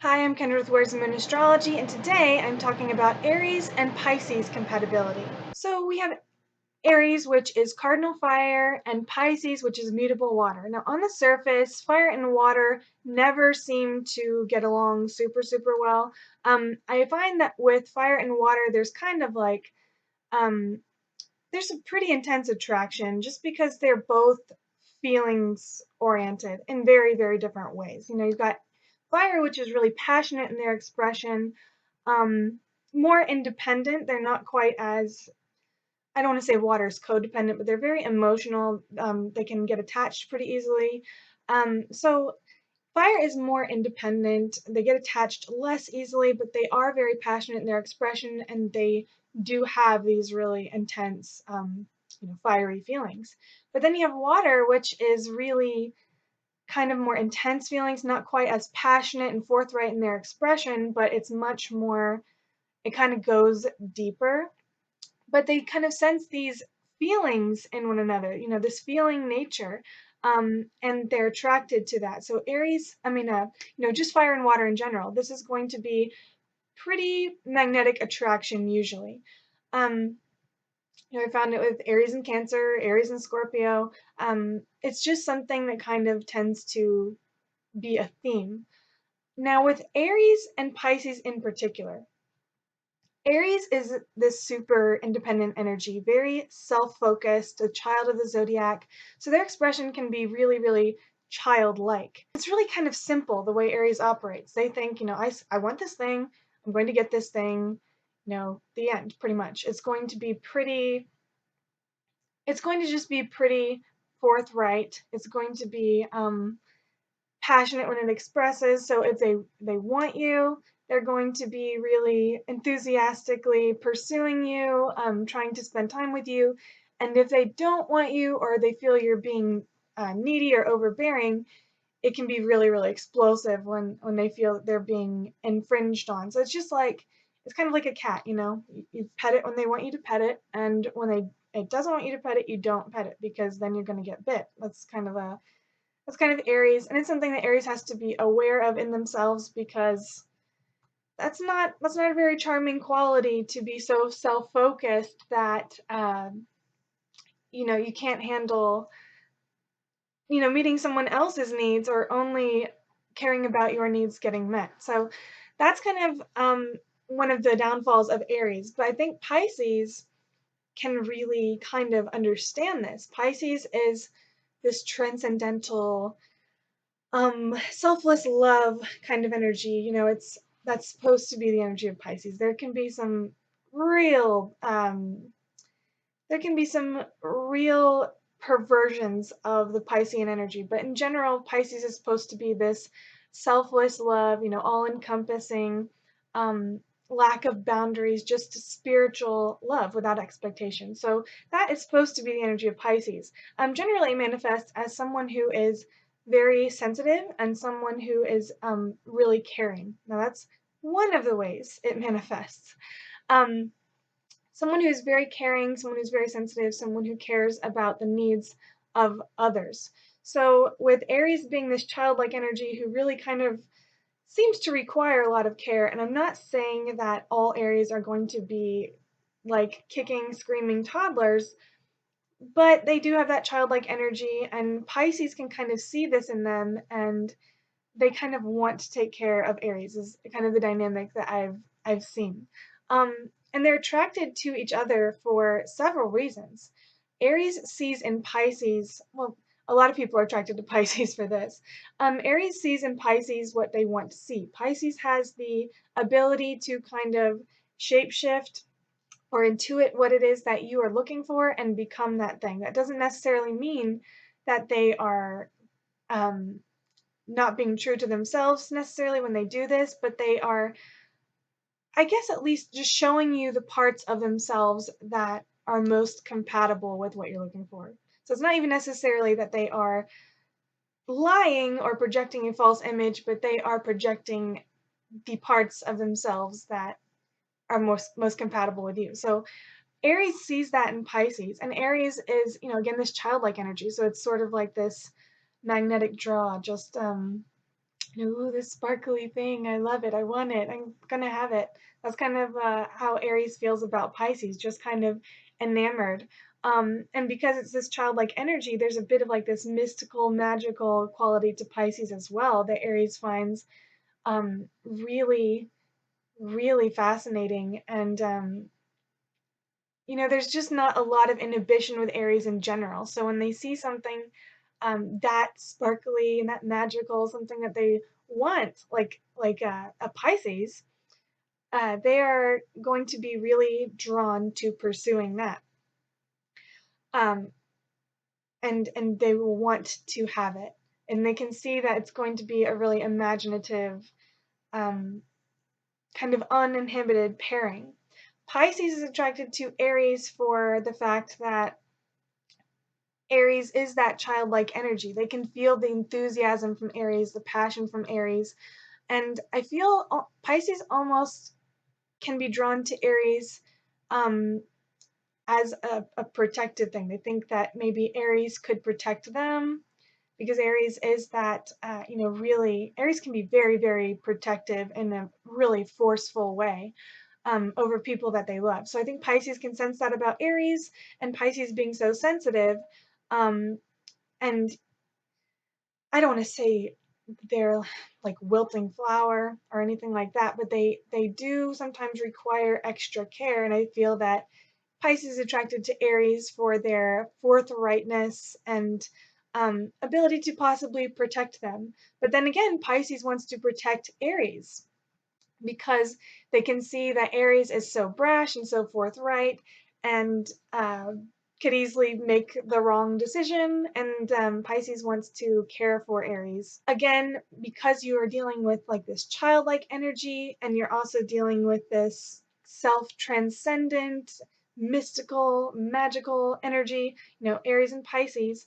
Hi, I'm Kendra with WTMAstrology, and today I'm talking about Aries and Pisces compatibility. So we have Aries, which is cardinal fire, and Pisces, which is mutable water. Now, on the surface, fire and water never seem to get along super well. I find that with fire and water, there's kind of like there's a pretty intense attraction just because they're both feelings oriented in very different ways. You've got fire, which is really passionate in their expression, um, more independent. They're not quite as, I don't want to say water is codependent, but they're very emotional. They can get attached pretty easily. So fire is more independent. They get attached less easily, but they are very passionate in their expression, and they do have these really intense, fiery feelings. But then you have water, which is really kind of more intense feelings, not quite as passionate and forthright in their expression, but it's much more, it kind of goes deeper. But they kind of sense these feelings in one another, this feeling nature. And they're attracted to that. So Aries, just fire and water in general, this is going to be pretty magnetic attraction usually. Um, I found it with Aries and Cancer, Aries and Scorpio. It's just something that kind of tends to be a theme. Now, with Aries and Pisces in particular, Aries is this super independent energy, very self-focused, a child of the zodiac. So their expression can be really childlike. It's really kind of simple the way Aries operates. They think, I want this thing, I'm going to get this thing, the end, pretty much. It's going to just be pretty forthright. It's going to be passionate when it expresses. So if they want you, they're going to be really enthusiastically pursuing you, trying to spend time with you. And if they don't want you, or they feel you're being needy or overbearing, it can be really explosive when they feel that they're being infringed on. So it's kind of like a cat. You pet it when they want you to pet it, and when it doesn't want you to pet it, you don't pet it, because then you're going to get bit. That's kind of Aries, and it's something that Aries has to be aware of in themselves, because that's not a very charming quality, to be so self-focused that you can't handle meeting someone else's needs, or only caring about your needs getting met. So that's kind of one of the downfalls of Aries. But I think Pisces can really kind of understand this. Pisces is this transcendental, selfless love kind of energy. That's supposed to be the energy of Pisces. Real there can be some real perversions of the Piscean energy, but in general, Pisces is supposed to be this selfless love, all encompassing, um, lack of boundaries, just spiritual love without expectation. So that is supposed to be the energy of Pisces. Generally, it manifests as someone who is very sensitive and someone who is really caring. Now, that's one of the ways it manifests. Um, Someone who's very caring, someone who's very sensitive, someone who cares about the needs of others. So with Aries being this childlike energy who really kind of seems to require a lot of care, and I'm not saying that all Aries are going to be like kicking, screaming toddlers, but they do have that childlike energy, and Pisces can kind of see this in them, and they kind of want to take care of Aries, is kind of the dynamic that I've seen. And they're attracted to each other for several reasons. Aries sees in Pisces, well, a lot of people are attracted to Pisces for this. Aries sees in Pisces what they want to see. Pisces has the ability to kind of shapeshift or intuit what it is that you are looking for and become that thing. That doesn't necessarily mean that they are um, not being true to themselves necessarily when they do this, but they are, I guess, at least just showing you the parts of themselves that are most compatible with what you're looking for. So it's not even necessarily that they are lying or projecting a false image, but they are projecting the parts of themselves that are most compatible with you. So Aries sees that in Pisces, and Aries is, again, this childlike energy. So it's sort of like this magnetic draw, just Ooh, this sparkly thing. I love it. I want it. I'm gonna have it. That's kind of how Aries feels about Pisces, just kind of enamored. And because it's this childlike energy, there's a bit of like this mystical, magical quality to Pisces as well that Aries finds really, really fascinating. And there's just not a lot of inhibition with Aries in general. So when they see something that sparkly and that magical, something that they want, like a Pisces, they are going to be really drawn to pursuing that, um, and they will want to have it, and they can see that it's going to be a really imaginative, um, kind of uninhibited pairing. Pisces is attracted to Aries for the fact that Aries is that childlike energy. They can feel the enthusiasm from Aries, the passion from Aries. And I feel Pisces almost can be drawn to Aries um, as a protective thing. They think that maybe Aries could protect them because Aries is that, really, Aries can be very, very protective in a really forceful way over people that they love. So I think Pisces can sense that about Aries, and Pisces being so sensitive. Um, and I don't want to say they're like wilting flower or anything like that, but they do sometimes require extra care, and I feel that Pisces is attracted to Aries for their forthrightness and ability to possibly protect them. But then again, Pisces wants to protect Aries because they can see that Aries is so brash and so forthright and could easily make the wrong decision. And Pisces wants to care for Aries. Again, because you are dealing with like this childlike energy and you're also dealing with this self transcendent, mystical, magical energy, Aries and Pisces,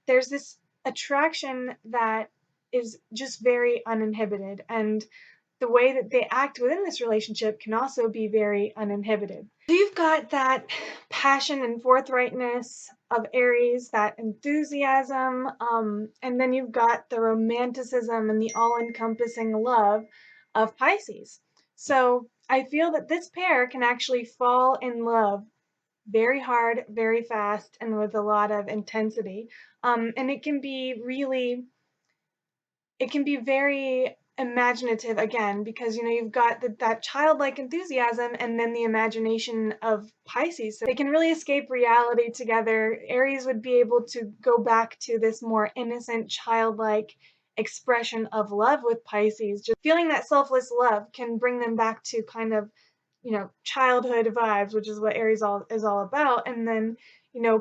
there's this attraction that is just very uninhibited. And the way that they act within this relationship can also be very uninhibited. So you've got that passion and forthrightness of Aries, that enthusiasm, and then you've got the romanticism and the all-encompassing love of Pisces. So I feel that this pair can actually fall in love very hard, very fast, and with a lot of intensity. And it can be very imaginative again because you've got that childlike enthusiasm and then the imagination of Pisces, so they can really escape reality together. Aries would be able to go back to this more innocent childlike expression of love with Pisces. Just feeling that selfless love can bring them back to kind of childhood vibes, which is what Aries is all about. And then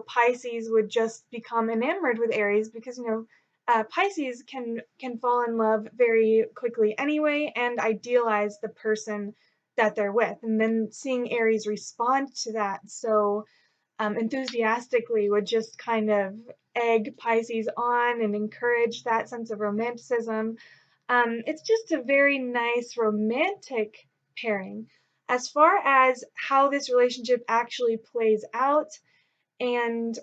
Pisces would just become enamored with Aries because Pisces can fall in love very quickly anyway and idealize the person that they're with, and then seeing Aries respond to that so enthusiastically would just kind of egg Pisces on and encourage that sense of romanticism. It's just a very nice romantic pairing. As far as how this relationship actually plays out and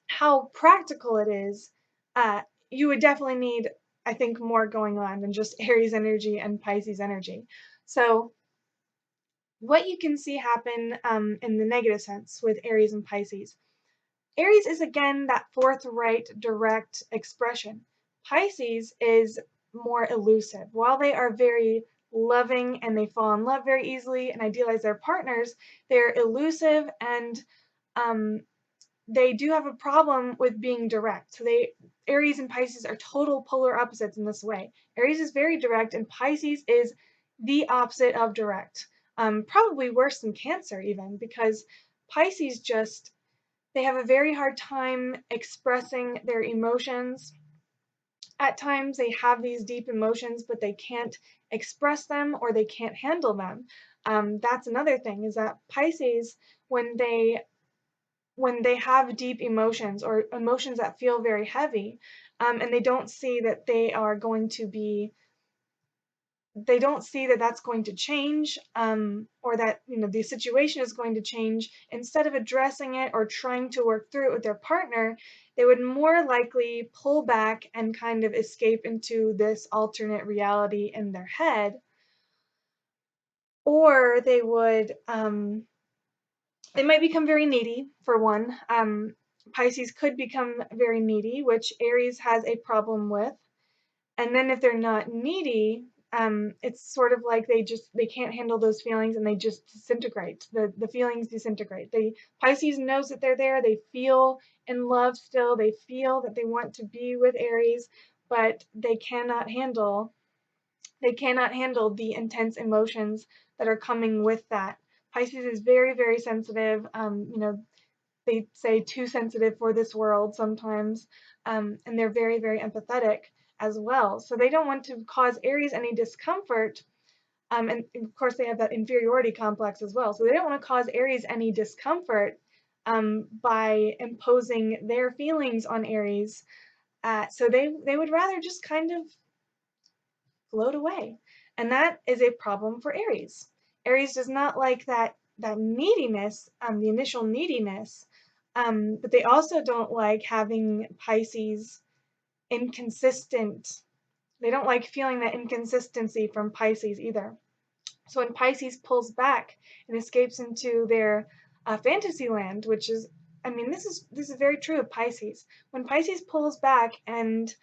how practical it is, uh, you would definitely need, I think, more going on than just Aries energy and Pisces energy. So, what you can see happen in the negative sense with Aries and Pisces. Aries is again that forthright, direct expression. Pisces is more elusive. While they are very loving and they fall in love very easily and idealize their partners, they're elusive and um, they do have a problem with being direct. So Aries and Pisces are total polar opposites in this way. Aries is very direct and Pisces is the opposite of direct. Probably worse than Cancer even because Pisces just they have a very hard time expressing their emotions. At times they have these deep emotions, but they can't express them or they can't handle them. That's another thing is that Pisces, when they have deep emotions or emotions that feel very heavy, and they don't see that they are going to be they don't see that that's going to change, or that the situation is going to change. Instead of addressing it or trying to work through it with their partner, they would more likely pull back and kind of escape into this alternate reality in their head, or they would they might become very needy, for one. Pisces could become very needy, which Aries has a problem with. And then if they're not needy, it's sort of like they can't handle those feelings and they just disintegrate. The feelings disintegrate. Pisces knows that they're there. They feel in love still. They feel that they want to be with Aries, but they cannot handle the intense emotions that are coming with that. Pisces is very, very sensitive. They say too sensitive for this world sometimes, and they're very, very empathetic as well. So they don't want to cause Aries any discomfort, and of course they have that inferiority complex as well. So they don't want to cause Aries any discomfort by imposing their feelings on Aries. So they would rather just kind of float away. And that is a problem for Aries. Aries does not like that neediness, the initial neediness, but they also don't like having Pisces inconsistent. They don't like feeling that inconsistency from Pisces either. So when Pisces pulls back and escapes into their fantasy land, which is, this is very true of Pisces. When Pisces pulls back and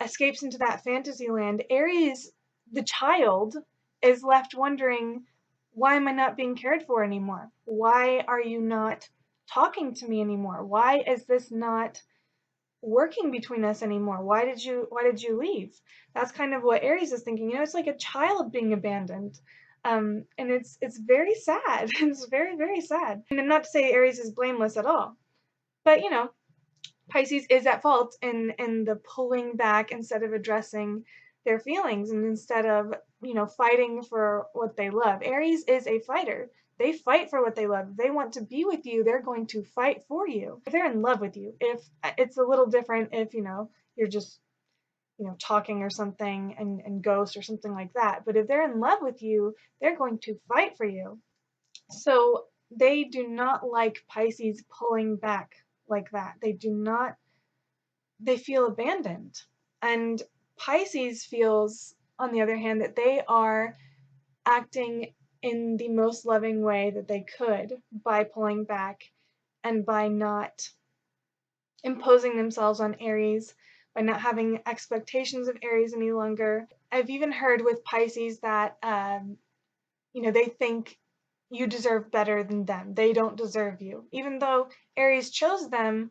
escapes into that fantasy land, Aries, the child, is left wondering, why am I not being cared for anymore? Why are you not talking to me anymore? Why is this not working between us anymore? Why did you leave? That's kind of what Aries is thinking. It's like a child being abandoned. And it's very sad. It's very, very sad. And not to say Aries is blameless at all, but Pisces is at fault in the pulling back instead of addressing their feelings, and instead of fighting for what they love. Aries is a fighter. They fight for what they love. If they want to be with you, they're going to fight for you. If they're in love with you, if it's a little different if you're just talking or something and ghost or something like that. But if they're in love with you, they're going to fight for you. So they do not like Pisces pulling back like that. They feel abandoned. And Pisces feels, on the other hand, that they are acting in the most loving way that they could by pulling back and by not imposing themselves on Aries, by not having expectations of Aries any longer. I've even heard with Pisces that, they think you deserve better than them. They don't deserve you. Even though Aries chose them,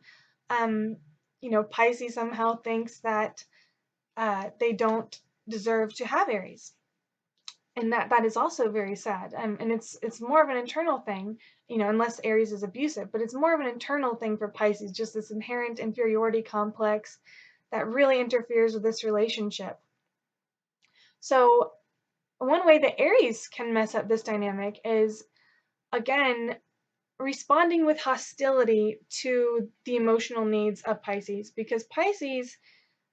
Pisces somehow thinks that they don't deserve to have Aries. And that is also very sad. And it's more of an internal thing, unless Aries is abusive, but it's more of an internal thing for Pisces, just this inherent inferiority complex that really interferes with this relationship. So one way that Aries can mess up this dynamic is, again, responding with hostility to the emotional needs of Pisces, because Pisces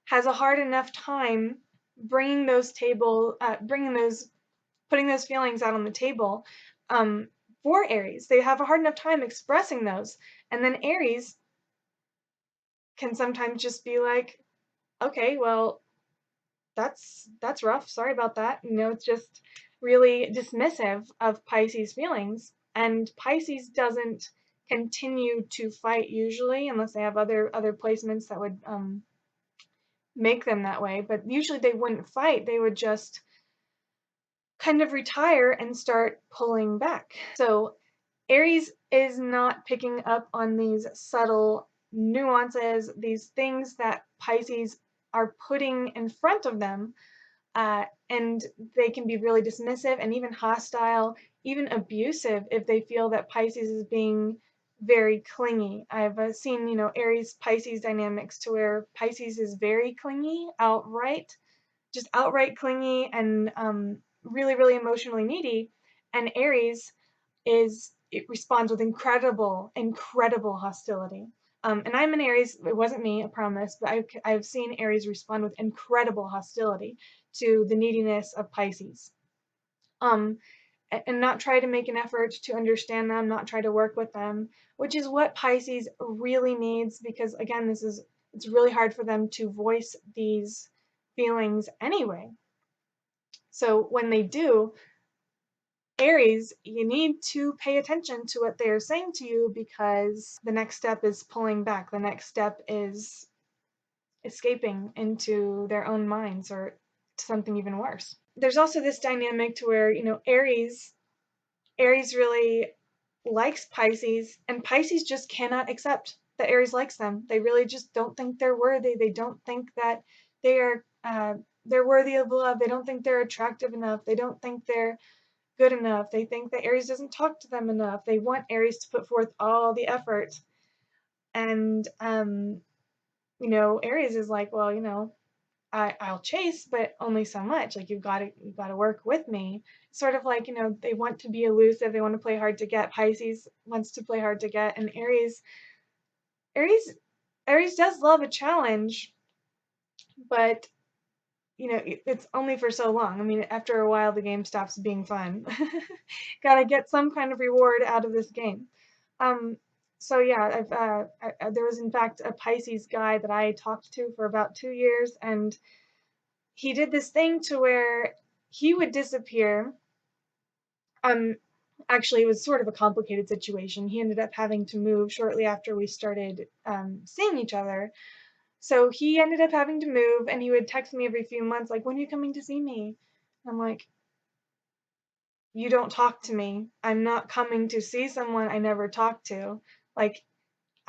has a hard enough time bringing those putting those feelings out on the table for Aries. They have a hard enough time expressing those, and then Aries can sometimes just be like, okay, well, that's rough. Sorry about that. It's just really dismissive of Pisces' feelings. And Pisces doesn't continue to fight usually, unless they have other placements that would make them that way. But usually they wouldn't fight. They would just kind of retire and start pulling back. So Aries is not picking up on these subtle nuances, these things that Pisces are putting in front of them, and they can be really dismissive and even hostile, even abusive if they feel that Pisces is being very clingy. I've seen, Aries Pisces dynamics to where Pisces is very clingy, just outright clingy and really, really emotionally needy, and Aries it responds with incredible, incredible hostility. And I'm an Aries. It wasn't me, I promise, but I've seen Aries respond with incredible hostility to the neediness of Pisces. And not try to make an effort to understand them, not try to work with them, which is what Pisces really needs, because again, it's really hard for them to voice these feelings anyway. So when they do, Aries, you need to pay attention to what they are saying to you, because the next step is pulling back. The next step is escaping into their own minds or to something even worse. There's also this dynamic to where, Aries really likes Pisces, and Pisces just cannot accept that Aries likes them. They really just don't think they're worthy. They don't think that they are they're worthy of love. They don't think they're attractive enough. They don't think they're good enough. They think that Aries doesn't talk to them enough. They want Aries to put forth all the effort. And Aries is like, well, I'll chase, but only so much. Like you've got to work with me. Sort of like, they want to be elusive. They want to play hard to get. Pisces wants to play hard to get, and Aries, Aries does love a challenge, but it's only for so long. I mean, after a while, the game stops being fun. Gotta get some kind of reward out of this game. So yeah, there was in fact a Pisces guy that I talked to for about 2 years, and he did this thing to where he would disappear. Actually, it was sort of a complicated situation. He ended up having to move shortly after we started seeing each other. So he ended up having to move, and he would text me every few months, like, when are you coming to see me? I'm like, you don't talk to me. I'm not coming to see someone I never talked to. Like,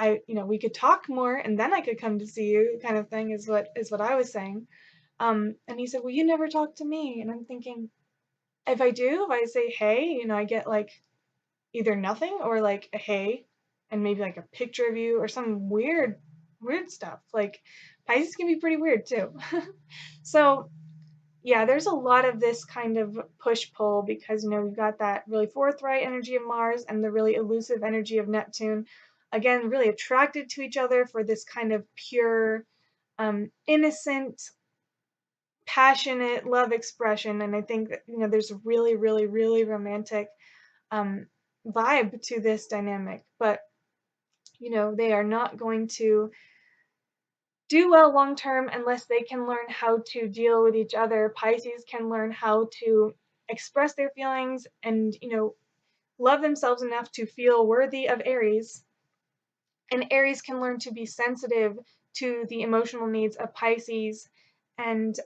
we could talk more, and then I could come to see you, kind of thing is what I was saying. And he said, well, you never talk to me. And I'm thinking, if I say, hey, I get like either nothing or like a hey, and maybe like a picture of you or some weird stuff. Like Pisces can be pretty weird too. So yeah, there's a lot of this kind of push-pull, because we've got that really forthright energy of Mars and the really elusive energy of Neptune. Again, really attracted to each other for this kind of pure, innocent, passionate love expression. And I think that there's a really, really, really romantic vibe to this dynamic. But they are not going to do well long term unless they can learn how to deal with each other. Pisces can learn how to express their feelings and, love themselves enough to feel worthy of Aries. And Aries can learn to be sensitive to the emotional needs of Pisces, and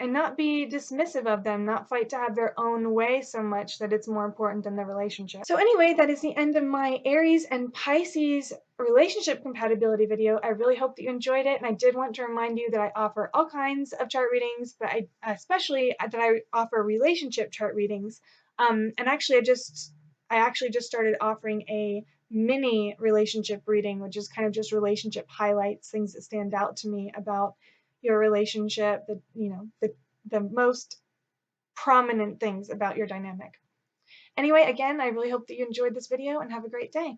not be dismissive of them, not fight to have their own way so much that it's more important than the relationship. So anyway, that is the end of my Aries and Pisces relationship compatibility video. I really hope that you enjoyed it, and I did want to remind you that I offer all kinds of chart readings, but especially that I offer relationship chart readings. And actually, I actually just started offering a mini relationship reading, which is kind of just relationship highlights, things that stand out to me about your relationship, the most prominent things about your dynamic. Anyway, again, I really hope that you enjoyed this video, and have a great day.